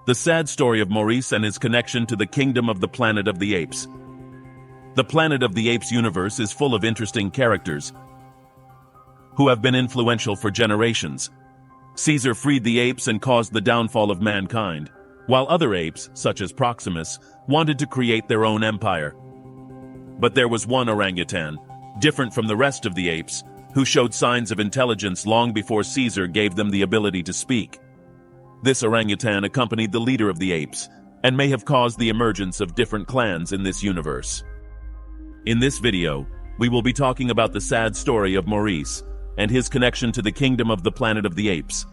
The sad story of Maurice and his connection to the kingdom of the Planet of the Apes. The Planet of the Apes universe is full of interesting characters who have been influential for generations. Caesar freed the apes and caused the downfall of mankind, while other apes, such as Proximus, wanted to create their own empire. But there was one orangutan, different from the rest of the apes, who showed signs of intelligence long before Caesar gave them the ability to speak. This orangutan accompanied the leader of the apes, and may have caused the emergence of different clans in this universe. In this video, we will be talking about the sad story of Maurice and his connection to the kingdom of the Planet of the Apes.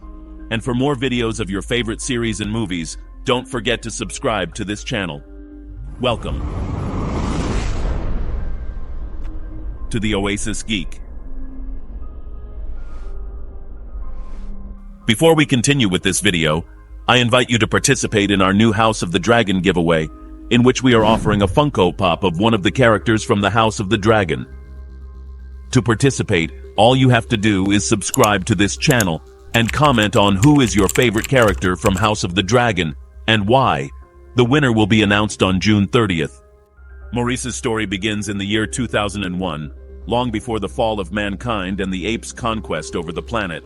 And for more videos of your favorite series and movies, don't forget to subscribe to this channel. Welcome to the Oasis Geek. Before we continue with this video, I invite you to participate in our new House of the Dragon giveaway, in which we are offering a Funko Pop of one of the characters from the House of the Dragon. To participate, all you have to do is subscribe to this channel and comment on who is your favorite character from House of the Dragon and why. The winner will be announced on June 30th. Maurice's story begins in the year 2001, long before the fall of mankind and the apes' conquest over the planet.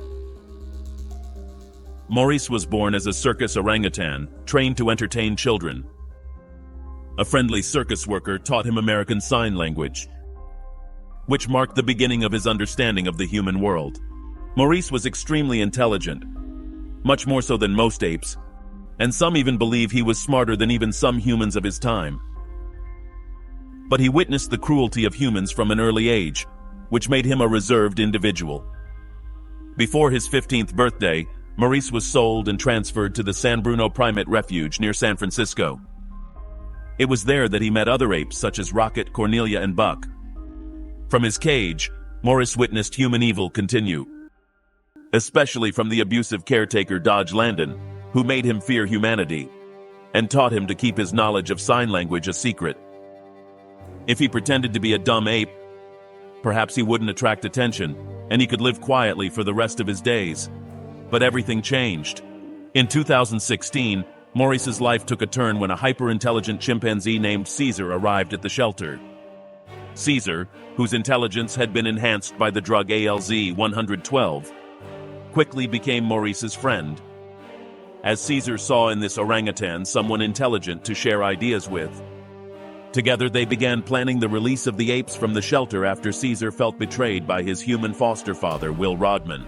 Maurice was born as a circus orangutan, trained to entertain children. A friendly circus worker taught him American Sign Language, which marked the beginning of his understanding of the human world. Maurice was extremely intelligent, much more so than most apes, and some even believe he was smarter than even some humans of his time. But he witnessed the cruelty of humans from an early age, which made him a reserved individual. Before his 15th birthday, Maurice was sold and transferred to the San Bruno Primate Refuge near San Francisco. It was there that he met other apes such as Rocket, Cornelia, and Buck. From his cage, Maurice witnessed human evil continue, especially from the abusive caretaker Dodge Landon, who made him fear humanity and taught him to keep his knowledge of sign language a secret. If he pretended to be a dumb ape, perhaps he wouldn't attract attention, and he could live quietly for the rest of his days. But everything changed. In 2016, Maurice's life took a turn when a hyper-intelligent chimpanzee named Caesar arrived at the shelter. Caesar, whose intelligence had been enhanced by the drug ALZ-112, quickly became Maurice's friend, as Caesar saw in this orangutan someone intelligent to share ideas with. Together they began planning the release of the apes from the shelter after Caesar felt betrayed by his human foster father, Will Rodman.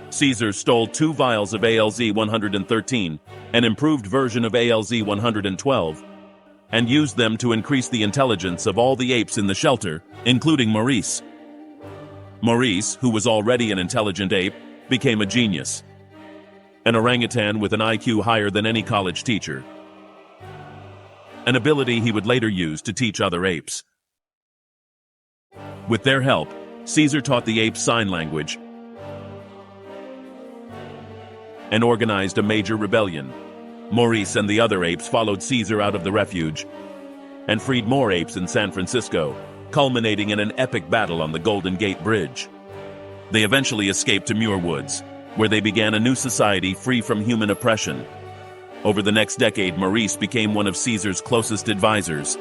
Caesar stole 2 vials of ALZ-113, an improved version of ALZ-112, and used them to increase the intelligence of all the apes in the shelter, including Maurice. Maurice, who was already an intelligent ape, became a genius, an orangutan with an IQ higher than any college teacher, an ability he would later use to teach other apes. With their help, Caesar taught the apes sign language and organized a major rebellion. Maurice and the other apes followed Caesar out of the refuge and freed more apes in San Francisco, culminating in an epic battle on the Golden Gate Bridge. They eventually escaped to Muir Woods, where they began a new society free from human oppression. Over the next decade, Maurice became one of Caesar's closest advisors.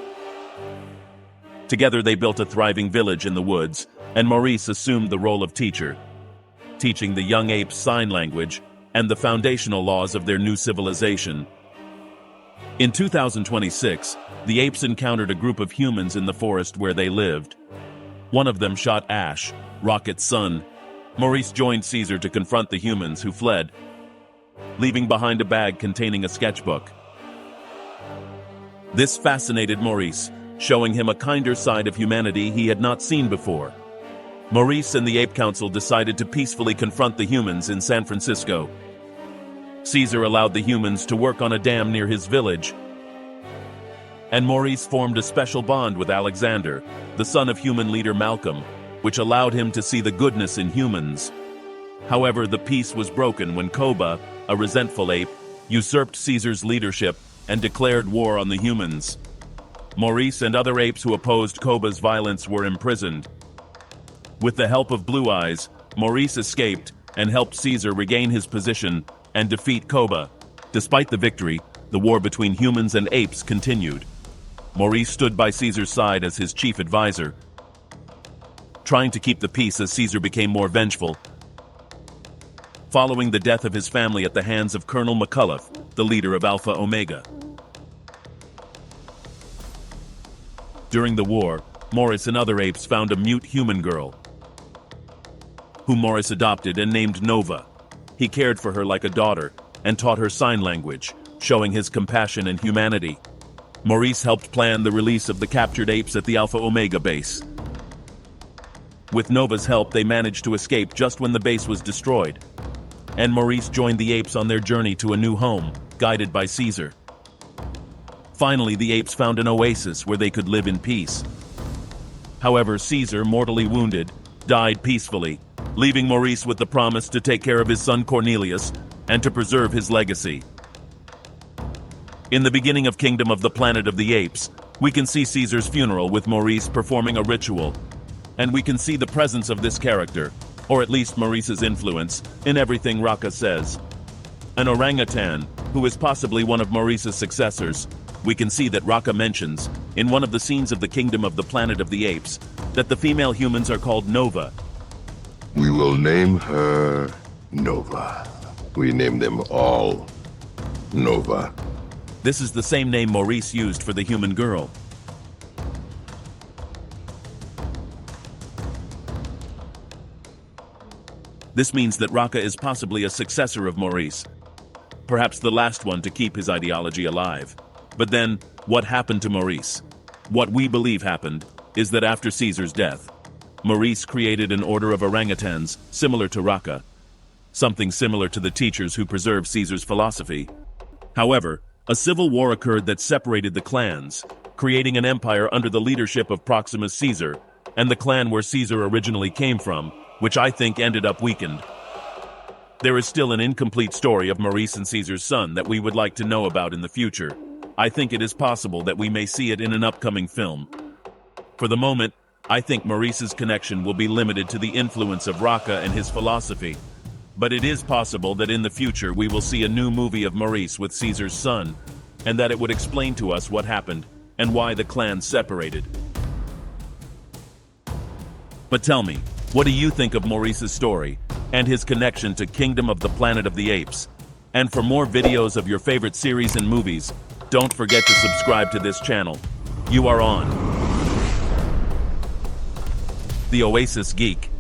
Together they built a thriving village in the woods, and Maurice assumed the role of teacher, teaching the young apes sign language and the foundational laws of their new civilization. In 2026, the apes encountered a group of humans in the forest where they lived. One of them shot Ash, Rocket's son. Maurice joined Caesar to confront the humans who fled, leaving behind a bag containing a sketchbook. This fascinated Maurice, showing him a kinder side of humanity he had not seen before. Maurice and the Ape Council decided to peacefully confront the humans in San Francisco. Caesar allowed the humans to work on a dam near his village, and Maurice formed a special bond with Alexander, the son of human leader Malcolm, which allowed him to see the goodness in humans. However, the peace was broken when Koba, a resentful ape, usurped Caesar's leadership and declared war on the humans. Maurice and other apes who opposed Koba's violence were imprisoned. With the help of Blue Eyes, Maurice escaped and helped Caesar regain his position and defeat Koba. Despite the victory, the war between humans and apes continued. Maurice stood by Caesar's side as his chief advisor, trying to keep the peace as Caesar became more vengeful. Following the death of his family at the hands of Colonel McCullough, the leader of Alpha Omega. During the war, Maurice and other apes found a mute human girl, whom Maurice adopted and named Nova. He cared for her like a daughter and taught her sign language, showing his compassion and humanity. Maurice helped plan the release of the captured apes at the Alpha Omega base. With Nova's help, they managed to escape just when the base was destroyed, and Maurice joined the apes on their journey to a new home, guided by Caesar. Finally, the apes found an oasis where they could live in peace. However, Caesar, mortally wounded, died peacefully, leaving Maurice with the promise to take care of his son Cornelius and to preserve his legacy. In the beginning of Kingdom of the Planet of the Apes, we can see Caesar's funeral with Maurice performing a ritual, and we can see the presence of this character, or at least Maurice's influence, in everything Raka says. An orangutan, who is possibly one of Maurice's successors. We can see that Raka mentions, in one of the scenes of the Kingdom of the Planet of the Apes, that the female humans are called Nova. We will name her Nova. We name them all Nova. This is the same name Maurice used for the human girl. This means that Raka is possibly a successor of Maurice, perhaps the last one to keep his ideology alive. But then, what happened to Maurice? What we believe happened is that after Caesar's death, Maurice created an order of orangutans similar to Raka, something similar to the teachers who preserved Caesar's philosophy. However, a civil war occurred that separated the clans, creating an empire under the leadership of Proximus Caesar, and the clan where Caesar originally came from, which I think ended up weakened. There is still an incomplete story of Maurice and Caesar's son that we would like to know about in the future. I think it is possible that we may see it in an upcoming film. For the moment, I think Maurice's connection will be limited to the influence of Raka and his philosophy. But it is possible that in the future we will see a new movie of Maurice with Caesar's son, and that it would explain to us what happened and why the clans separated. But tell me, what do you think of Maurice's story and his connection to Kingdom of the Planet of the Apes? And for more videos of your favorite series and movies, don't forget to subscribe to this channel. You are on The Oasis Geek.